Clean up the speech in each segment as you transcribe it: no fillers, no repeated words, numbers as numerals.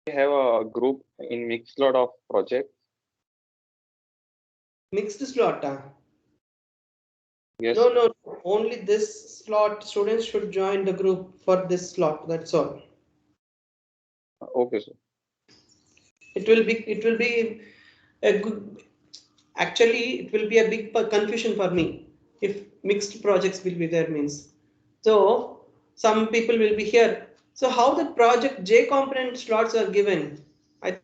have a group in mixed lot of projects. Mixed slot. Yes. No. Only this slot. Students should join the group for this slot. That's all. Okay, sir. It will be. It will be a good. Actually, it will be a big confusion for me if mixed projects will be there means. So some people will be here. So how the project J component slots are given? I think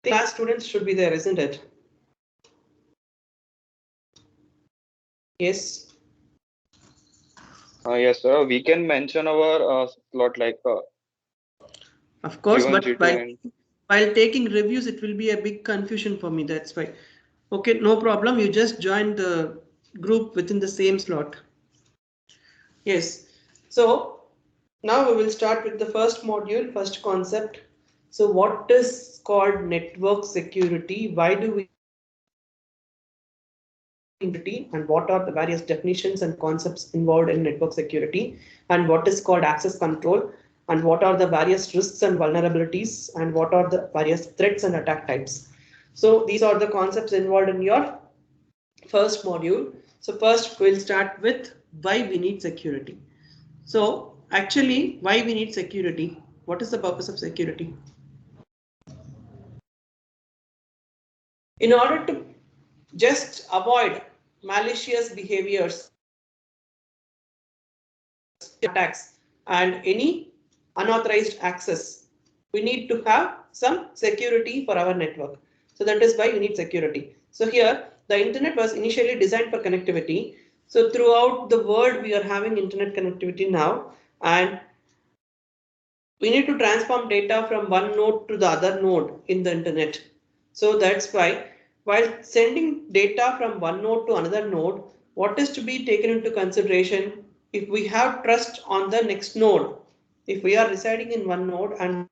class students should be there, isn't it? Yes. Yes, sir. We can mention our slot like Of course, G1, but G2, and while taking reviews, it will be a big confusion for me. That's why. Okay, no problem. You just join the group within the same slot. Yes. So now we will start with the first module, first concept. So what is called network security? Why do we and what are the various definitions and concepts involved in network security, and what is called access control, and what are the various risks and vulnerabilities, and what are the various threats and attack types. So these are the concepts involved in your first module. So first we'll start with why we need security. So actually, why we need security? What is the purpose of security? In order to just avoid malicious behaviors, attacks, and any unauthorized access, we need to have some security for our network. So that is why you need security. So here the internet was initially designed for connectivity. So throughout the world we are having internet connectivity now, and we need to transform data from one node to the other node in the internet. So that's why while sending data from one node to another node, what is to be taken into consideration? If we have trust on the next node, if we are residing in one node and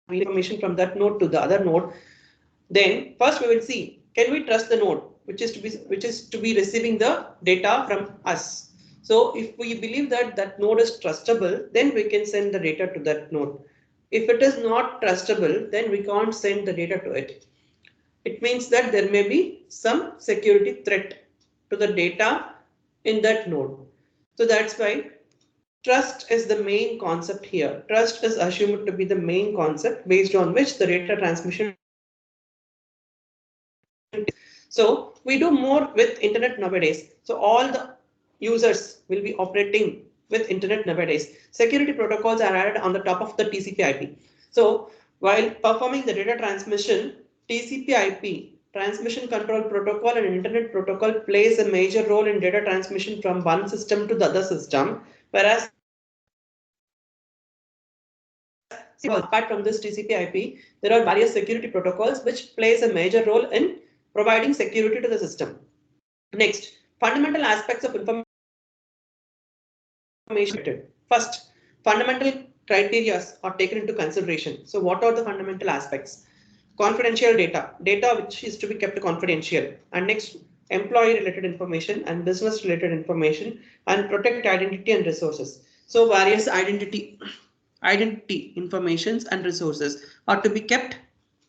information from that node to the other node, then first we will see, can we trust the node which is to be receiving the data from us. So if we believe that that node is trustable, then we can send the data to that node. If it is not trustable, then we can't send the data to it. It means that there may be some security threat to the data in that node. So that's why trust is the main concept here. Trust is assumed to be the main concept based on which the data transmission. So we do more with internet nowadays. So all the users will be operating with internet nowadays. Security protocols are added on the top of the TCP/IP. So while performing the data transmission, TCP/IP transmission control protocol and internet protocol plays a major role in data transmission from one system to the other system, whereas apart from this TCP/IP, there are various security protocols which plays a major role in providing security to the system. Next, fundamental aspects of information. First, fundamental criteria are taken into consideration. So what are the fundamental aspects? Confidential data which is to be kept confidential. And next, employee related information and business related information, and protect identity and resources. So various identity informations and resources are to be kept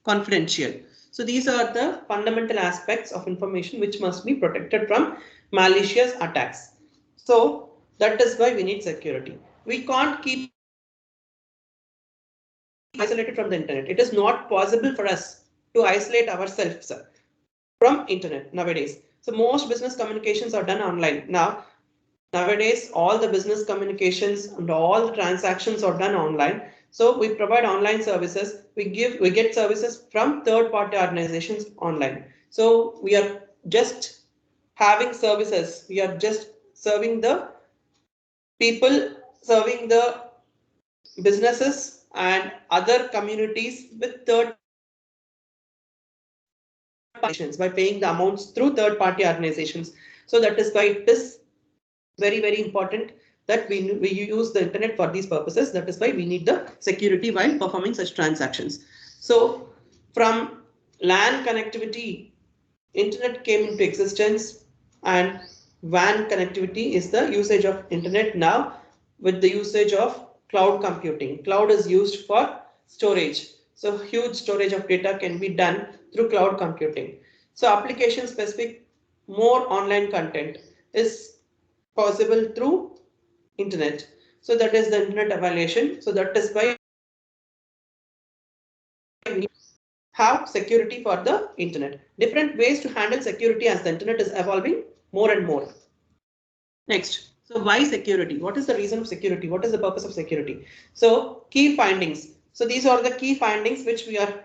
confidential. So these are the fundamental aspects of information which must be protected from malicious attacks. So that is why we need security. We can't keep isolated from the internet. It is not possible for us to isolate ourselves from internet nowadays. So most business communications are done online. Nowadays, all the business communications and all the transactions are done online. So we provide online services. We get services from third-party organizations online. So we are just having services. We are just serving the people, serving the businesses and other communities with third by paying the amounts through third-party organizations. So that is why it is very important that we use the internet for these purposes. That is why we need the security while performing such transactions. So from LAN connectivity, internet came into existence, and WAN connectivity is the usage of internet now with the usage of cloud computing. Cloud is used for storage. So huge storage of data can be done through cloud computing. So application specific more online content is possible through internet. So that is the internet evaluation. So that is why we have security for the internet. Different ways to handle security as the internet is evolving more and more. Next, so why security? What is the reason of security? What is the purpose of security? So key findings. So these are the key findings which we are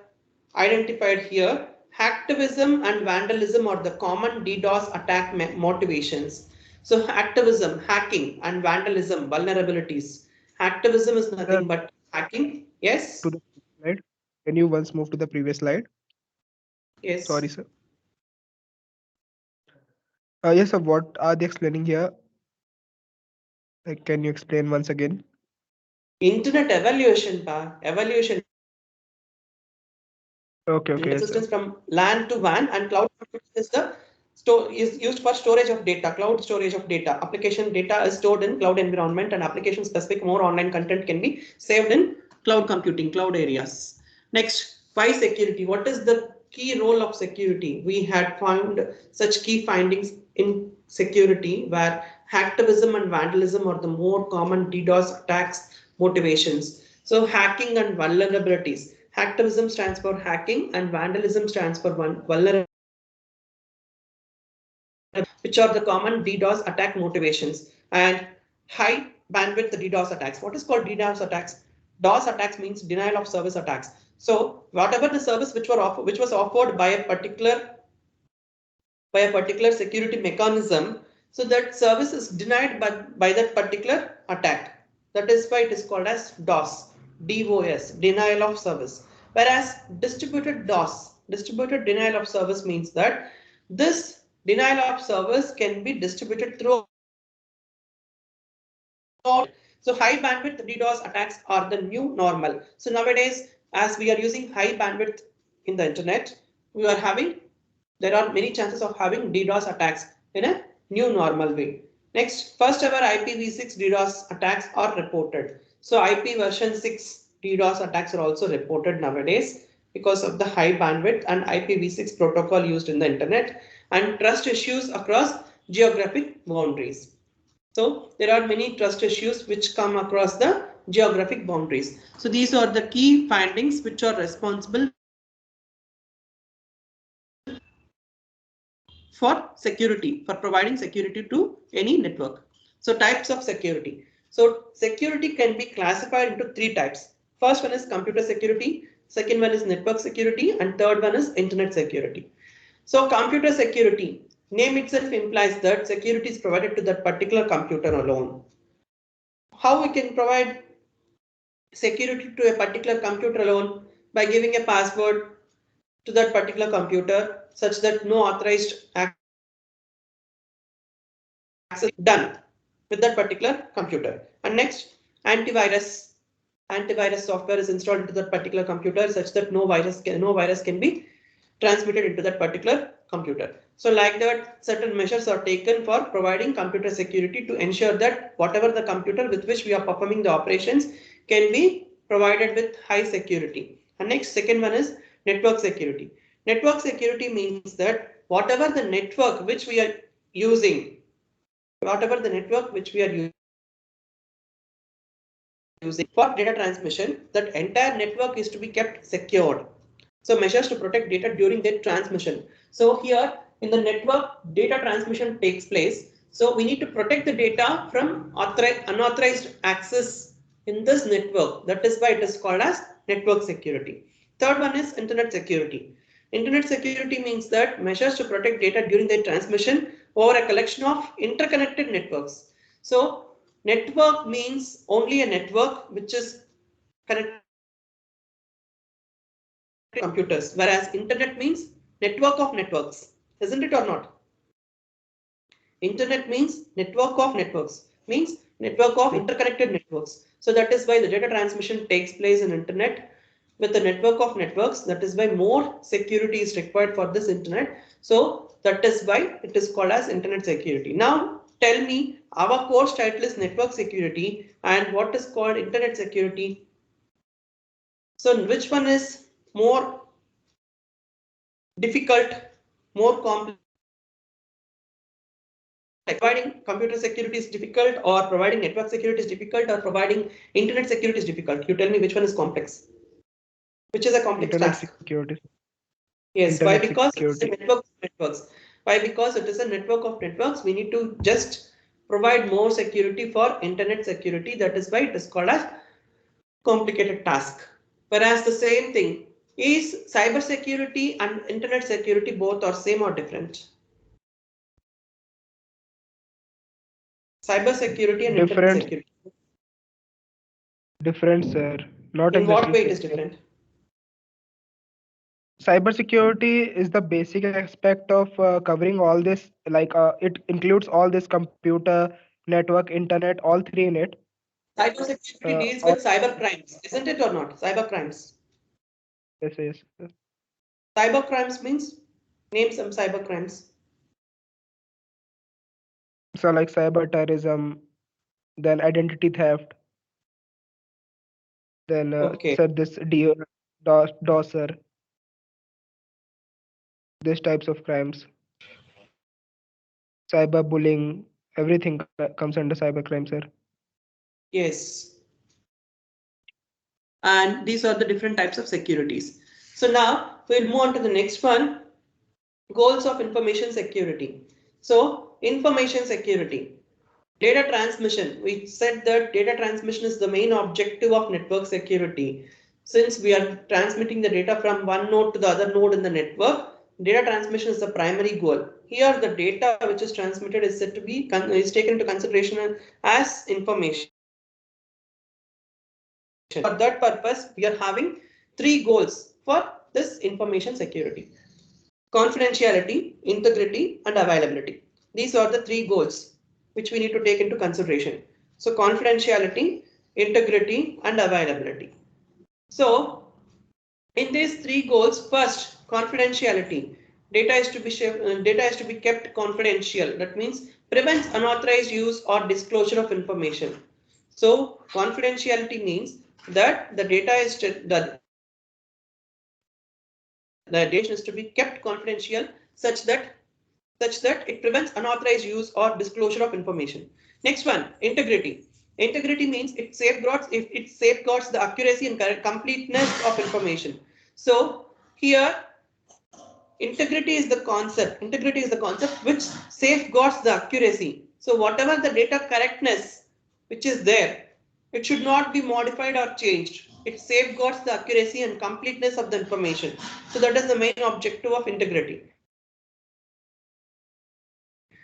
identified here. Hacktivism and vandalism are the common DDoS attack motivations. So hacktivism, hacking, and vandalism, vulnerabilities. Hacktivism is nothing but hacking. Yes. To the slide. Can you once move to the previous slide? Yes. Sorry, sir. Yes, sir. What are they explaining here? Like, can you explain once again? Internet evaluation, evaluation. Okay, okay. Yes, Systems from LAN to WAN, and cloud is the is used for storage of data, cloud storage of data. Application data is stored in cloud environment, and application specific more online content can be saved in cloud computing, cloud areas. Next, why security? What is the key role of security? We had found such key findings in security where hacktivism and vandalism are the more common DDoS attacks motivations. So hacking and vulnerabilities. Hacktivism stands for hacking and vandalism stands for vulnerability, which are the common DDoS attack motivations. And high bandwidth DDoS attacks. What is called DDoS attacks? DOS attacks means denial of service attacks. So whatever the service which was offered by a particular security mechanism, so that service is denied by that particular attack. That is why it is called as DOS, DOS, denial of service. Whereas distributed DOS, distributed denial of service means that this denial of service can be distributed through. So high bandwidth DDoS attacks are the new normal. So nowadays, as we are using high bandwidth in the internet, there are many chances of having DDoS attacks in a new normal way. Next, first ever IPv6 DDoS attacks are reported. So IP version 6 DDoS attacks are also reported nowadays because of the high bandwidth and IPv6 protocol used in the internet and trust issues across geographic boundaries. So there are many trust issues which come across the geographic boundaries. So these are the key findings which are responsible for security, for providing security to any network. So types of security. So security can be classified into three types. First one is computer security, second one is network security, and third one is internet security. So computer security, name itself implies that security is provided to that particular computer alone. How we can provide security to a particular computer alone? By giving a password to that particular computer such that no authorized access done with that particular computer. And next, antivirus software is installed into that particular computer such that no virus can be transmitted into that particular computer. So like that, certain measures are taken for providing computer security to ensure that whatever the computer with which we are performing the operations can be provided with high security. And next, second one is network security. Network security means that whatever the network which we are using, for data transmission, that entire network is to be kept secured. So measures to protect data during their transmission. So here in the network, data transmission takes place. So we need to protect the data from unauthorized access in this network. That is why it is called as network security. Third one is internet security. Internet security means that measures to protect data during their transmission over a collection of interconnected networks. So network means only a network which is connected to computers, whereas internet means network of networks, isn't it or not? Internet means network of networks, means network of interconnected networks. So that is why the data transmission takes place in internet with a network of networks. That is why more security is required for this internet. So that is why it is called as internet security. Now tell me, our course title is network security and what is called internet security. So which one is more difficult, more complex? Providing computer security is difficult, or providing network security is difficult, or providing internet security is difficult? You tell me which one is complex. Which is a complex Internet task? security. Yes, why? Internet Because it's a security. network of networks. Why? Because it is a network of networks. We need to just provide more security for internet security. That is why it is called as complicated task. Whereas the same thing is cyber security and internet security, both are same or different. Cyber security and internet Different, security. different, sir. Not In what exactly way it is same. different? Cybersecurity is the basic aspect of covering all this. Like it includes all this computer, network, internet, all three in it. Cyber security deals All, with cyber crimes, isn't it or not? Cyber crimes. yes, yes, yes. Cyber crimes means, name some cyber crimes. So like cyber terrorism, then identity theft, then Okay. sir this DOSer, these types of crimes, cyberbullying, everything comes under cybercrime, sir. Yes. And these are the different types of securities. So now we'll move on to the next one. Goals of information security. So information security. Data transmission. We said that data transmission is the main objective of network security. Since we are transmitting the data from one node to the other node in the network, data transmission is the primary goal. Here the data which is transmitted is said to be taken into consideration as information. For that purpose, we are having three goals for this information security: confidentiality, integrity, and availability. These are the three goals which we need to take into consideration. So confidentiality, integrity, and availability. So in these three goals, first, confidentiality. Data is to be kept confidential. That means prevents unauthorized use or disclosure of information. So confidentiality means that the data is the data is to be kept confidential such that it prevents unauthorized use or disclosure of information. Next one, integrity. Integrity means it safeguards the accuracy and completeness of information. So here integrity is the concept. Integrity is the concept which safeguards the accuracy. So whatever the data correctness which is there, it should not be modified or changed. It safeguards the accuracy and completeness of the information. So that is the main objective of integrity.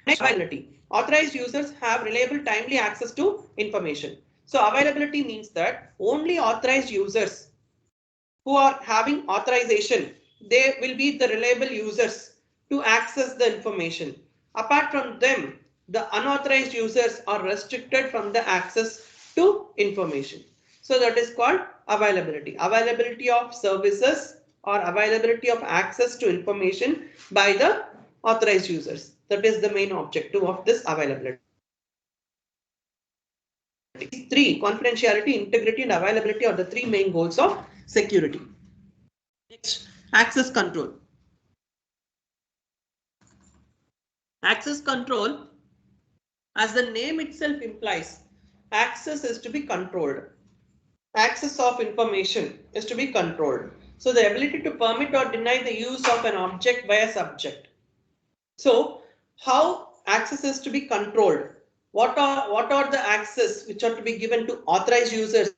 Next, availability. Authorized users have reliable, timely access to information. So availability means that only authorized users who are having authorization, they will be the reliable users to access the information. Apart from them, the unauthorized users are restricted from the access to information. So that is called availability. Availability of services or availability of access to information by the authorized users. That is the main objective of this availability. Three, confidentiality, integrity, and availability are the three main goals of security. Next, access control. Access control, as the name itself implies, access is to be controlled. Access of information is to be controlled. So the ability to permit or deny the use of an object by a subject. So how access is to be controlled? What are the access which are to be given to authorized users?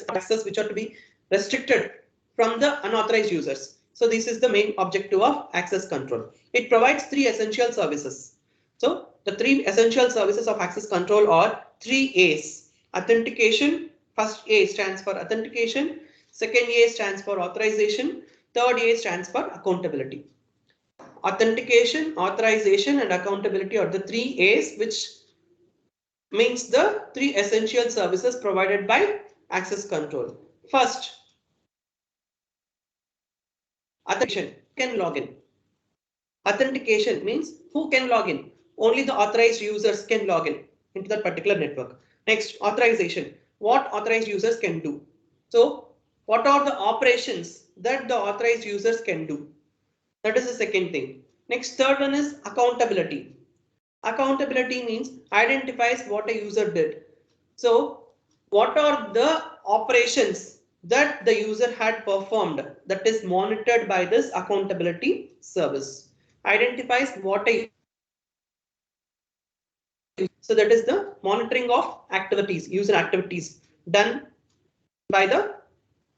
Access which are to be restricted from the unauthorized users. So this is the main objective of access control. It provides three essential services. So the three essential services of access control are three A's. Authentication. First A stands for authentication. Second A stands for authorization. Third A stands for accountability. Authentication, authorization, and accountability are the three A's, which means the three essential services provided by access control. First, authentication. You can log in. Authentication means who can log in? Only the authorized users can log in into that particular network. Next, authorization. What authorized users can do? So, what are the operations that the authorized users can do? That is the second thing. Next, third one is accountability. Accountability means identifies what a user did. So, what are the operations that the user had performed that is monitored by this accountability service? Identifies what a so that is the monitoring of activities, user activities done by the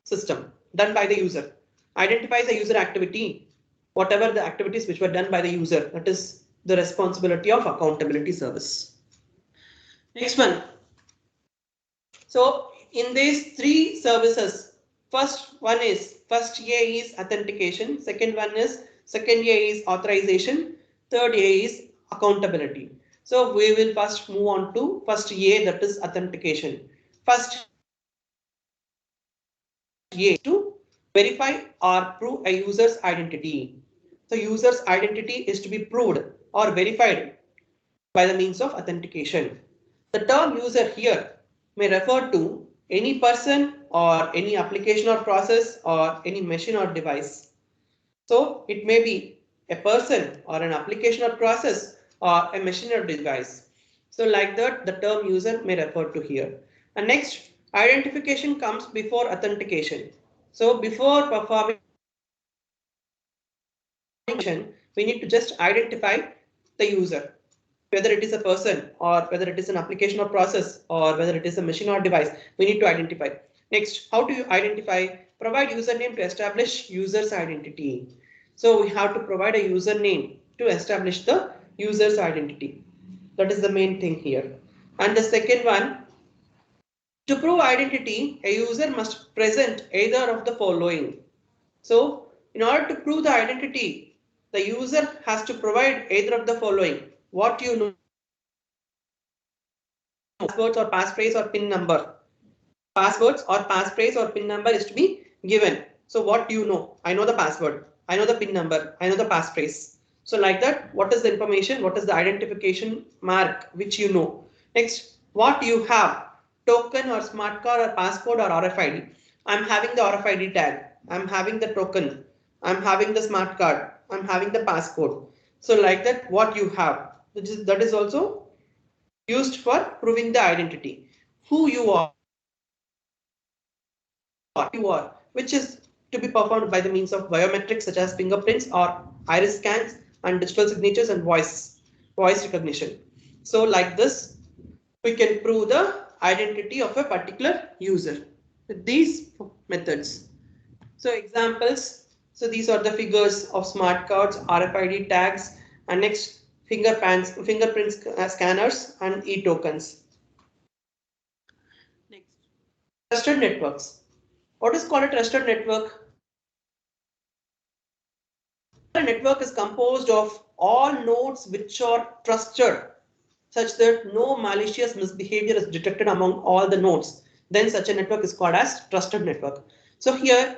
system, done by the user. Identifies a user activity, whatever the activities which were done by the user, that is the responsibility of accountability service. Next one. So in these three services, first A is authentication, second A is authorization, third A is accountability. So we will first move on to first A, that is authentication. First A to verify or prove a user's identity. So user's identity is to be proved or verified by the means of authentication. The term user here may refer to any person or any application or process or any machine or device. So it may be a person or an application or process or a machine or device. So like that, the term user may refer to here. And next, identification comes before authentication. So before performing, we need to just identify the user, whether it is a person or whether it is an application or process or whether it is a machine or device, we need to identify. Next, how do you identify? Provide username to establish user's identity. So we have to provide a username to establish the user's identity. That is the main thing here. And the second one, to prove identity, a user must present either of the following. So in order to prove the identity, the user has to provide either of the following. What you know, passwords or passphrase or PIN number. Passwords or passphrase or PIN number is to be given. So what do you know? I know the password. I know the PIN number. I know the passphrase. So like that, what is the information? What is the identification mark which you know? Next, what you have? Token or smart card or passcode or RFID. I'm having the RFID tag. I'm having the token. I'm having the smart card. I'm having the passcode. So like that, what you have. That is also used for proving the identity. Who you are, which is to be performed by the means of biometrics such as fingerprints or iris scans and digital signatures and voice recognition. So like this, we can prove the identity of a particular user with these methods. So examples, so these are the figures of smart cards, RFID tags, and next fingerprints scanners and e-tokens. Next, trusted networks. What is called a trusted network? A network is composed of all nodes which are trusted such that no malicious misbehavior is detected among all the nodes. Then such a network is called as trusted network. So here,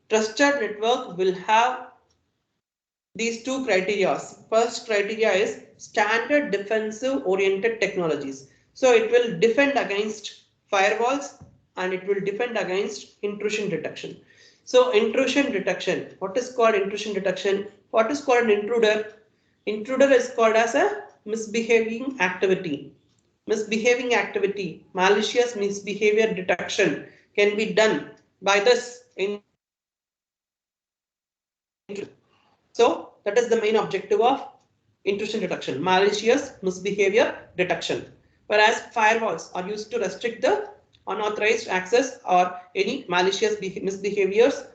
trusted network will have these two criteria. First criteria is standard defensive oriented technologies. So it will defend against firewalls and it will defend against intrusion detection. So intrusion detection, what is called intrusion detection? What is called an intruder? Intruder is called as a misbehaving activity. Misbehaving activity, malicious misbehavior detection can be done by this. So that is the main objective of intrusion detection, malicious misbehavior detection. Whereas firewalls are used to restrict the unauthorized access or any malicious misbehaviors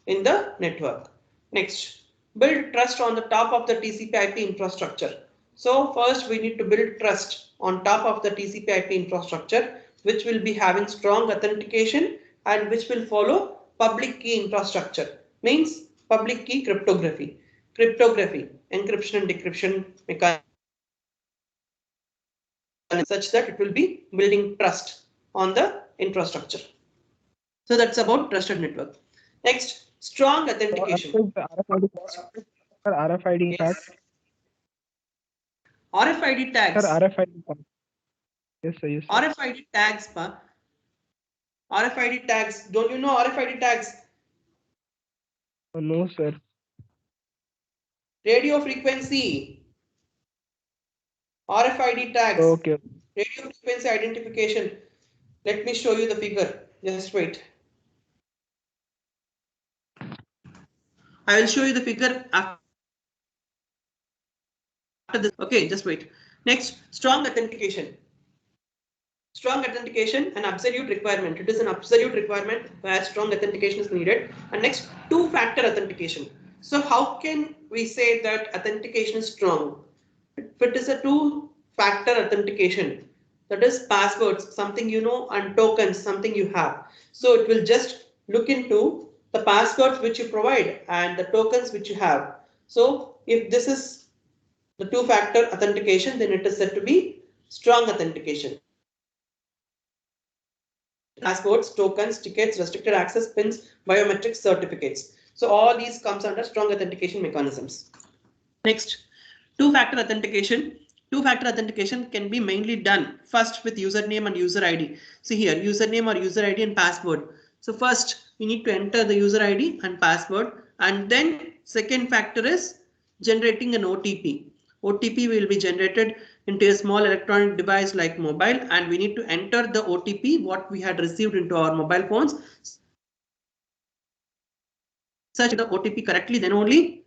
in the network. Next, build trust on the top of the TCP/IP infrastructure. So first we need to build trust on top of the TCP/IP infrastructure, which will be having strong authentication and which will follow public key infrastructure, means public key cryptography. Cryptography, encryption and decryption mechanism such that it will be building trust on the infrastructure. So that's about trusted network. Next, strong authentication. Sir, RFID Yes. tags. RFID tags. Sir, RFID tags. Yes, sir. Yes, sir. RFID tags, pa. RFID tags. Don't you know RFID tags? Oh, no, sir. Radio frequency. RFID tags. Okay. Radio frequency identification. Let me show you the figure. Just wait. I will show you the figure after this. Okay, just wait. Next, strong authentication. Strong authentication, an absolute requirement. It is an absolute requirement where strong authentication is needed. And next, two-factor authentication. So how can we say that authentication is strong? If it is a two-factor authentication, that is passwords, something you know, and tokens, something you have. So it will just look into the passwords which you provide and the tokens which you have. So if this is the two-factor authentication, then it is said to be strong authentication. Passports, tokens, tickets, restricted access, pins, biometric certificates. So all these comes under strong authentication mechanisms. Next, two-factor authentication. Two-factor authentication can be mainly done first with username and user ID. See here, username or user ID and password. So first we need to enter the user ID and password, and then second factor is generating an OTP. OTP will be generated into a small electronic device like mobile, and we need to enter the OTP what we had received into our mobile phones. Search the OTP correctly, then only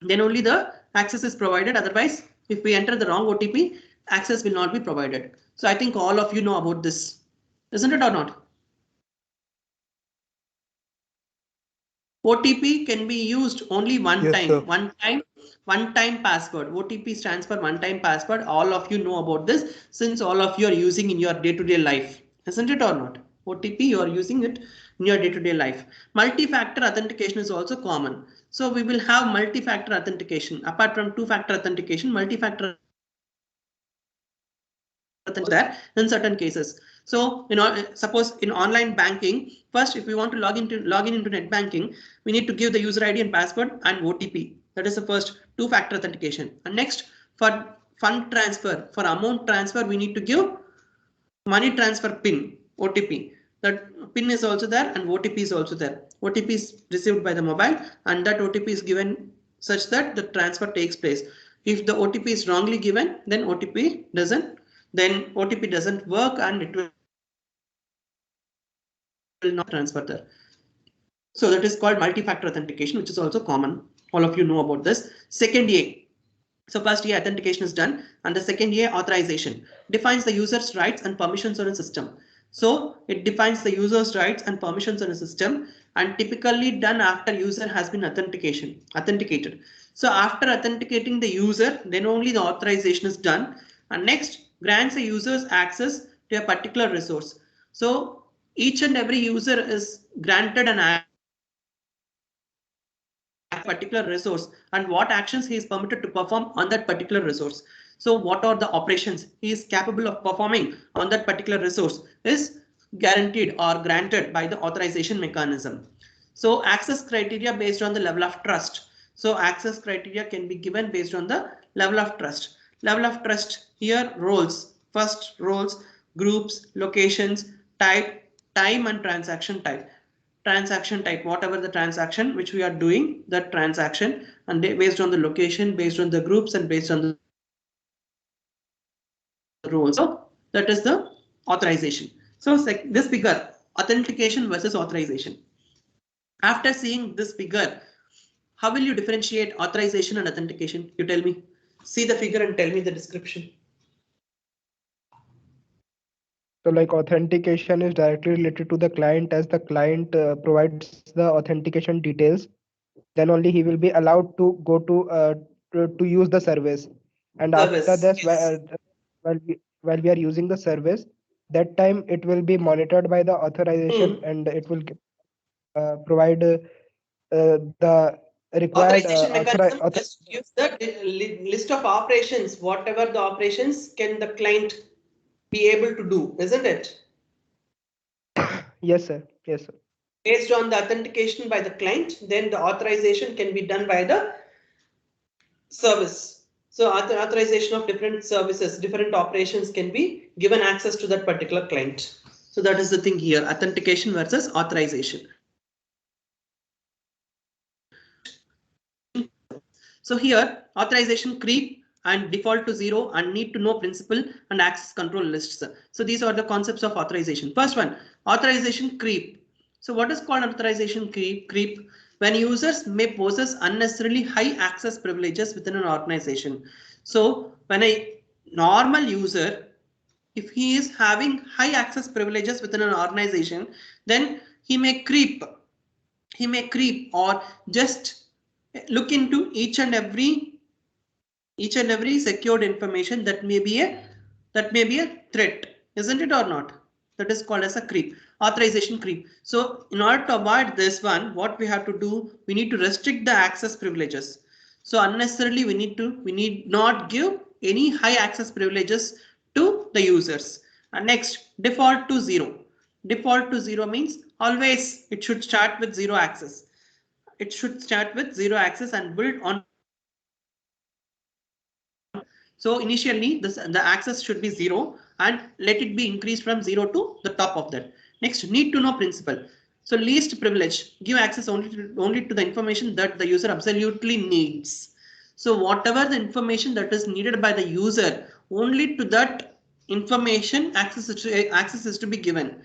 the access is provided. Otherwise, if we enter the wrong OTP, access will not be provided. So I think all of you know about this, isn't it or not? OTP can be used only one time. Sir. One time password. OTP stands for one time password. All of you know about this since all of you are using in your day-to-day life, isn't it or not? OTP, you are using it in your day-to-day life. Multi-factor authentication is also common. So we will have multi-factor authentication. Apart from two-factor authentication, multi-factor there in certain cases. So, suppose in online banking, first if we want to log in into net banking, we need to give the user ID and password and OTP. That is the first two-factor authentication. And next, for fund transfer, for amount transfer, we need to give money transfer PIN, OTP. That PIN is also there and OTP is also there. OTP is received by the mobile and that OTP is given such that the transfer takes place. If the OTP is wrongly given, then OTP doesn't work and it will not transfer there. So that is called multi-factor authentication, which is also common. All of you know about this. Second A. So first A authentication is done, and the second A authorization defines the user's rights and permissions on a system. So it defines the user's rights and permissions on a system, and typically done after user has been authenticated. So after authenticating the user, then only the authorization is done, and next grants a user's access to a particular resource. So each and every user is granted an particular resource and what actions he is permitted to perform on that particular resource. So what are the operations he is capable of performing on that particular resource is guaranteed or granted by the authorization mechanism. So access criteria based on the level of trust. So access criteria can be given based on the level of trust. Level of trust here roles. First roles, groups, locations, type, time and transaction type. Transaction type, whatever the transaction which we are doing, that transaction, and based on the location, based on the groups, and based on the rules. So that is the authorization. So this figure, authentication versus authorization. After seeing this figure, how will you differentiate authorization and authentication? You tell me. See the figure and tell me the description. So like authentication is directly related to the client, as the client provides the authentication details, then only he will be allowed to go to use the service. And after this, Yes. while we are using the service, that time it will be monitored by the authorization and it will provide the required Authorization mechanism just gives the list of operations, whatever the operations can the client be able to do, isn't it? Yes, sir. Yes, sir. Based on the authentication by the client, then the authorization can be done by the service. So authorization of different services, different operations can be given access to that particular client. So that is the thing here, authentication versus authorization. So here authorization creep and default to 0 and need to know principal and access control lists. So these are the concepts of authorization. First one, authorization creep. So what is called authorization creep? When users may possess unnecessarily high access privileges within an organization. So when a normal user, if he is having high access privileges within an organization, then he may creep or just look into each and every secured information that may be a threat, isn't it or not? That is called as a creep, authorization creep. So in order to avoid this one, what we have to do, we need to restrict the access privileges. So unnecessarily we need not give any high access privileges to the users. And next, default to 0. Default to 0 means always it should start with 0 access. It should start with 0 access and build on. So initially the access should be 0 and let it be increased from 0 to the top of that. Next, need to know principle. So least privilege, give access only to the information that the user absolutely needs. So whatever the information that is needed by the user, only to that information access is to be given.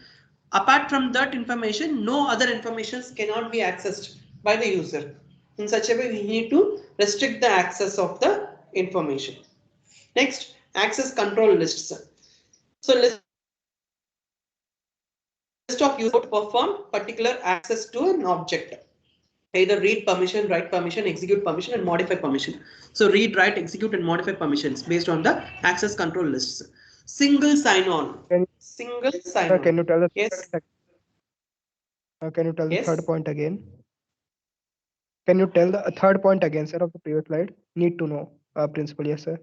Apart from that information, no other information cannot be accessed by the user. In such a way, we need to restrict the access of the information. Next, access control lists. So list of users to perform particular access to an object. Either read permission, write permission, execute permission, and modify permission. So read, write, execute, and modify permissions based on the access control lists. Single sign-on. Single sign-on. Can you tell the yes? Can you tell the Yes? third point again? Can you tell the third point again, sir, of the previous slide? Need to know principle, yes, sir.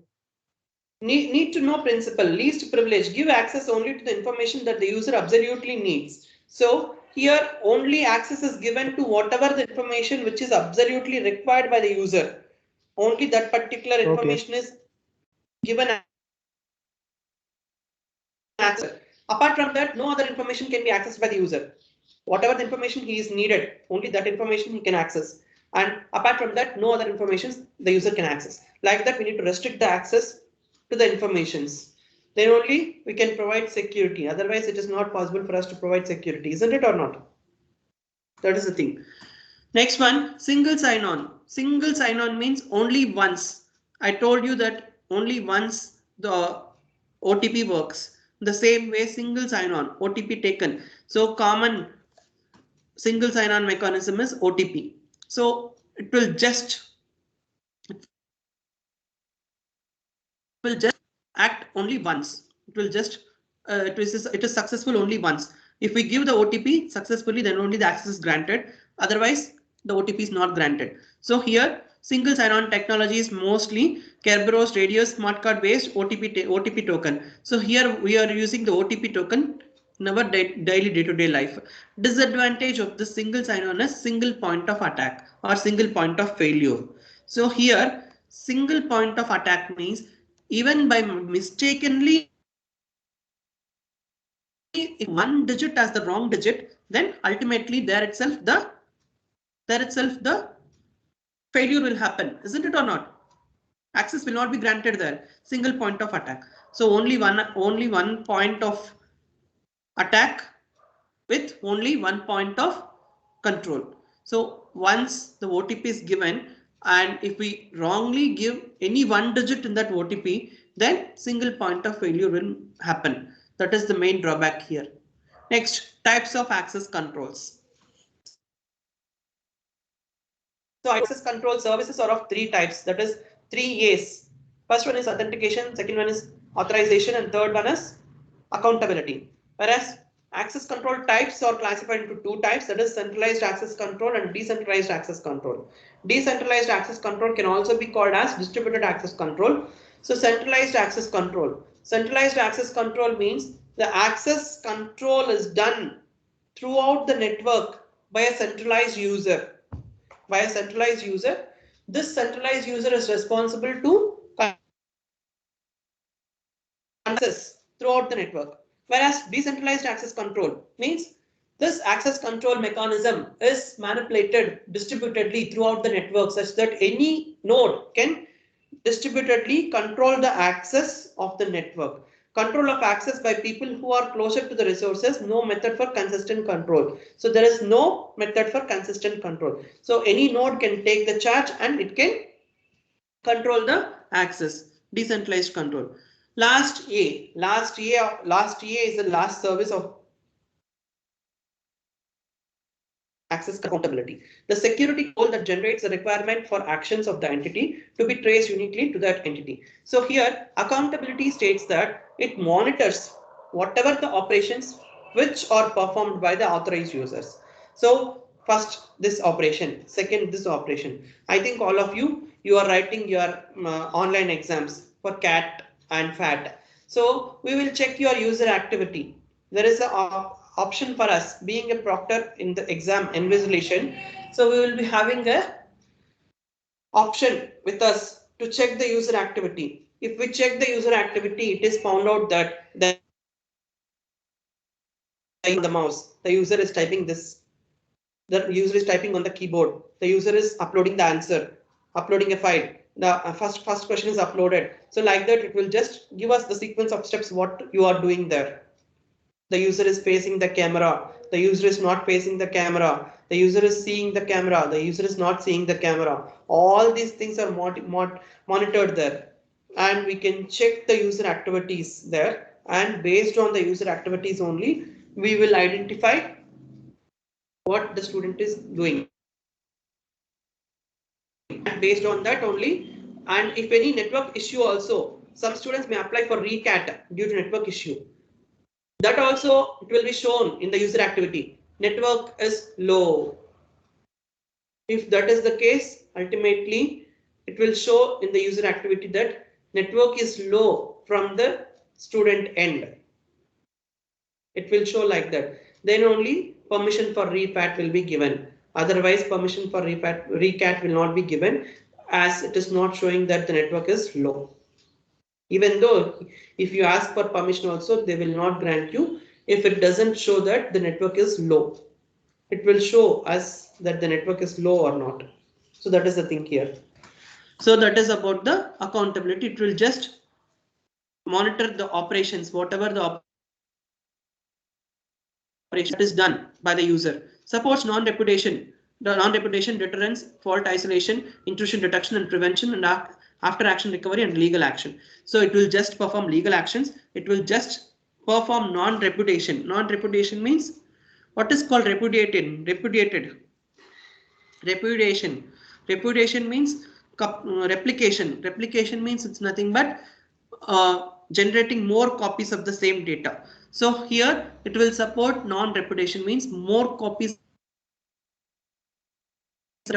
Need to know principle, least privilege, give access only to the information that the user absolutely needs. So here only access is given to whatever the information which is absolutely required by the user. Only that particular information is given access. Apart from that, no other information can be accessed by the user. Whatever the information he is needed, only that information he can access. And apart from that, no other information the user can access. Like that, we need to restrict the access to the informations. Then only we can provide security. Otherwise, it is not possible for us to provide security, isn't it or not? That is the thing. Next one, single sign-on. Single sign-on means only once. I told you that only once the OTP works. The same way, single sign-on, OTP taken. So common single sign-on mechanism is OTP. So it will just act only once. It will just it is successful only once. If we give the OTP successfully, then only the access is granted. Otherwise, the OTP is not granted. So here, single sign-on technology is mostly Kerberos Radius smart card based OTP token. So here we are using the OTP token in our daily day-to-day life. Disadvantage of the single sign-on is single point of attack or single point of failure. So here, single point of attack means even by mistakenly if one digit as the wrong digit, then ultimately there itself the failure will happen, isn't it or not? Access will not be granted there. Single point of attack. So only one point of attack with only one point of control. So once the OTP is given, and if we wrongly give any one digit in that OTP, then single point of failure will happen. That is the main drawback here. Next, types of access controls. So access control services are of 3 types, that is 3 A's. First one is authentication, second one is authorization, and third one is accountability. Whereas access control types are classified into 2 types, that is centralized access control and decentralized access control. Decentralized access control can also be called as distributed access control. So centralized access control. Centralized access control means the access control is done throughout the network by a centralized user. this centralized user is responsible to access throughout the network. Whereas decentralized access control means this access control mechanism is manipulated distributedly throughout the network such that any node can distributedly control the access of the network. Control of access by people who are closer to the resources, no method for consistent control. So there is no method for consistent control. So any node can take the charge and it can control the access, decentralized control. Last A is the last service of access accountability. The security code that generates the requirement for actions of the entity to be traced uniquely to that entity. So here accountability states that it monitors whatever the operations which are performed by the authorized users. So first this operation, second this operation. I think all of you are writing your online exams for CAT and FAT. So we will check your user activity. There is a option for us being a proctor in the exam invigilation. So we will be having a option with us to check the user activity. If we check the user activity, it is found out that the mouse, the user is typing this. The user is typing on the keyboard. The user is uploading the answer, uploading a file. The first question is uploaded. So like that, it will just give us the sequence of steps what you are doing there. The user is facing the camera. The user is not facing the camera. The user is seeing the camera. The user is not seeing the camera. All these things are monitored there. And we can check the user activities there. And based on the user activities only, we will identify what the student is doing. And based on that only, and if any network issue also, some students may apply for recat due to network issue. That also it will be shown in the user activity. Network is low. If that is the case, ultimately it will show in the user activity that network is low from the student end. It will show like that. Then only permission for repat will be given. Otherwise, permission for recat will not be given as it is not showing that the network is low. Even though if you ask for permission also, they will not grant you if it doesn't show that the network is low. It will show us that the network is low or not. So that is the thing here. So that is about the accountability. It will just monitor the operations, whatever the operation is done by the user. Supports non-reputation, deterrence, fault isolation, intrusion detection and prevention, and after action recovery and legal action. So it will just perform legal actions. It will just perform non-reputation. Non-reputation means what is called repudiation. Repudiation means replication. Replication means it's nothing but generating more copies of the same data. So here it will support non-repudiation means more copies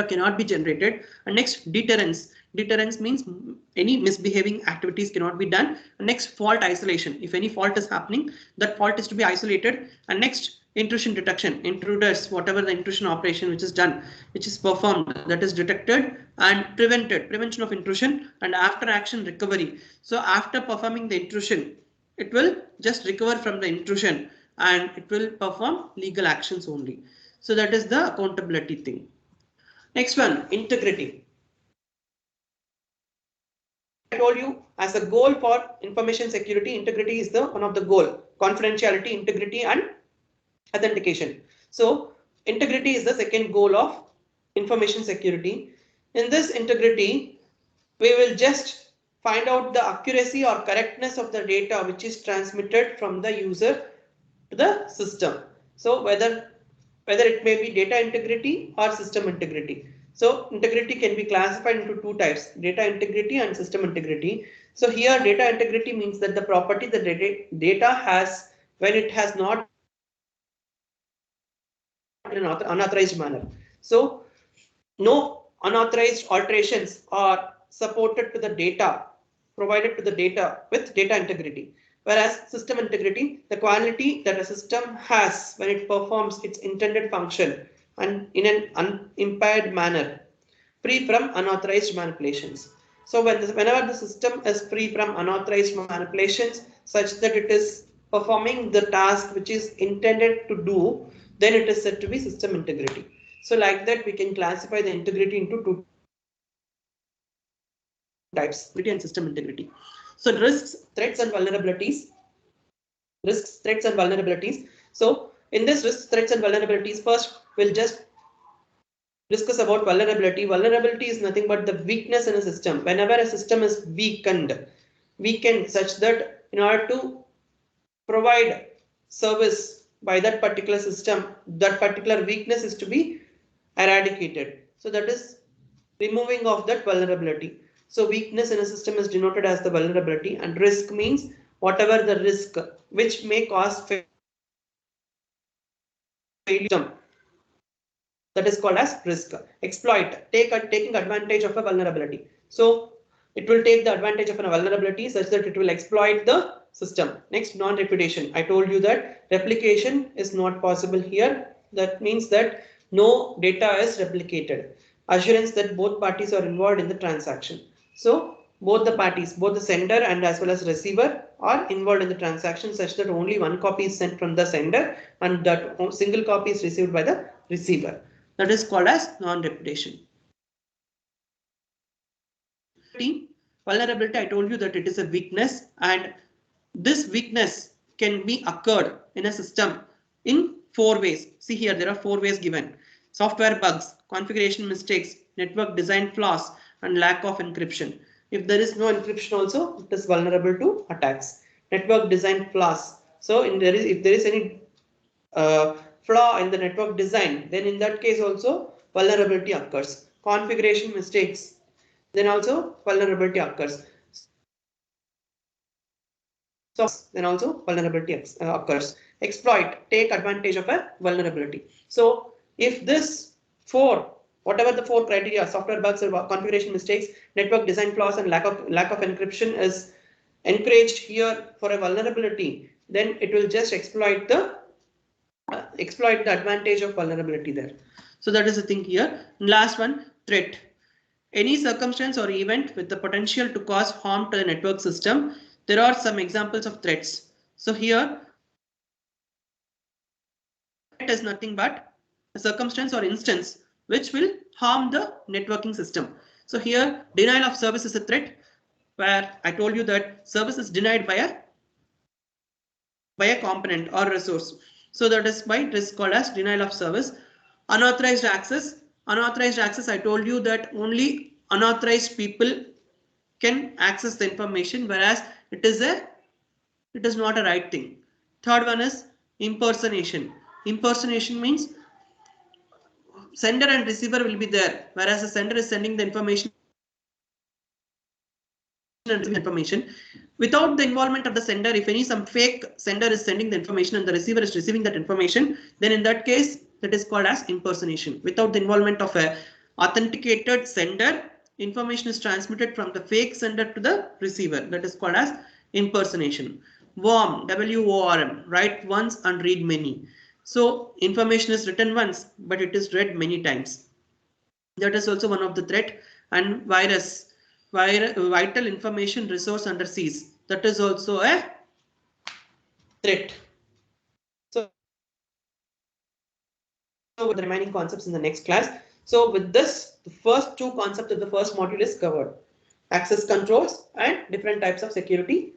cannot be generated. And next, deterrence. Deterrence means any misbehaving activities cannot be done. And next, fault isolation. If any fault is happening, that fault is to be isolated. And next, intrusion detection. Intruders, whatever the intrusion operation which is done, which is performed, that is detected and prevented. Prevention of intrusion and after action recovery. So after performing the intrusion, it will just recover from the intrusion and it will perform legal actions only. So that is the accountability thing. Next one, integrity. I told you as a goal for information security, integrity is the one of the goal. Confidentiality, integrity and authentication. So integrity is the second goal of information security. In this integrity, we will just find out the accuracy or correctness of the data which is transmitted from the user to the system. So whether it may be data integrity or system integrity. So integrity can be classified into two types, data integrity and system integrity. So here data integrity means that the property the data has when it has not in an unauthorized manner. So no unauthorized alterations are supported to the data, provided to the data with data integrity. Whereas system integrity, the quality that a system has when it performs its intended function and in an unimpaired manner. free from unauthorized manipulations. So whenever the system is free from unauthorized manipulations such that it is performing the task which is intended to do, then it is said to be system integrity. So like that we can classify the integrity into two types, integrity and system integrity. So risks, threats and vulnerabilities. Risks, threats and vulnerabilities. So in this risks, threats and vulnerabilities, first we'll just discuss about vulnerability. Vulnerability is nothing but the weakness in a system. Whenever a system is weakened such that in order to provide service by that particular system, that particular weakness is to be eradicated. So that is removing of that vulnerability. So weakness in a system is denoted as the vulnerability, and risk means whatever the risk which may cause failure. That is called as risk. Exploit, taking advantage of a vulnerability. So it will take the advantage of a vulnerability such that it will exploit the system. Next, non-repudiation. I told you that replication is not possible here. That means that no data is replicated. Assurance that both parties are involved in the transaction. So both the parties, both the sender and as well as receiver, are involved in the transaction such that only one copy is sent from the sender and that single copy is received by the receiver. That is called as non-repudiation. Vulnerability, I told you that it is a weakness, and this weakness can be occurred in a system in 4 ways. See here, there are 4 ways given: software bugs, configuration mistakes, network design flaws, and lack of encryption. If there is no encryption also, it is vulnerable to attacks. Network design flaws. So if there is any flaw in the network design, then in that case also vulnerability occurs. Configuration mistakes, then also vulnerability occurs. So then also vulnerability occurs. Exploit, take advantage of a vulnerability. So if this 4, whatever the 4 criteria, software bugs, or configuration mistakes, network design flaws, and lack of encryption is encouraged here for a vulnerability, then it will just exploit the advantage of vulnerability there. So that is the thing here. Last one, threat. Any circumstance or event with the potential to cause harm to the network system. There are some examples of threats. So here, threat is nothing but a circumstance or instance which will harm the networking system. So here, denial of service is a threat, where I told you that service is denied by a component or resource. So that is why it is called as denial of service. Unauthorized access. Unauthorized access, I told you that only unauthorized people can access the information, whereas it is not a right thing. Third one is impersonation. Impersonation means sender and receiver will be there, whereas the sender is sending the information without the involvement of the sender. If some fake sender is sending the information and the receiver is receiving that information, then in that case that is called as impersonation. Without the involvement of a authenticated sender, information is transmitted from the fake sender to the receiver. That is called as impersonation. WORM, WORM, write once and read many. So information is written once, but it is read many times. That is also one of the threat. And virus, vital information resource under siege. That is also a threat. So with the remaining concepts in the next class. So with this, the first 2 concepts of the first module is covered: access controls and different types of security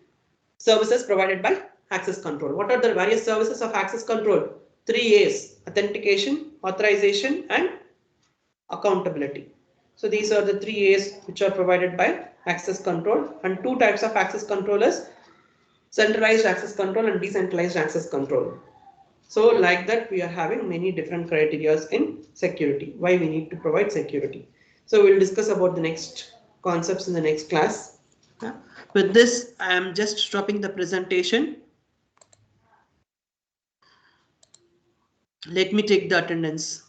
services provided by access control. What are the various services of access control? 3 A's: authentication, authorization, and accountability. So these are the 3 A's which are provided by access control, and 2 types of access control is centralized access control and decentralized access control. So like that, we are having many different criteria in security, why we need to provide security. So we'll discuss about the next concepts in the next class. With this, I am just stopping the presentation. Let me take the attendance.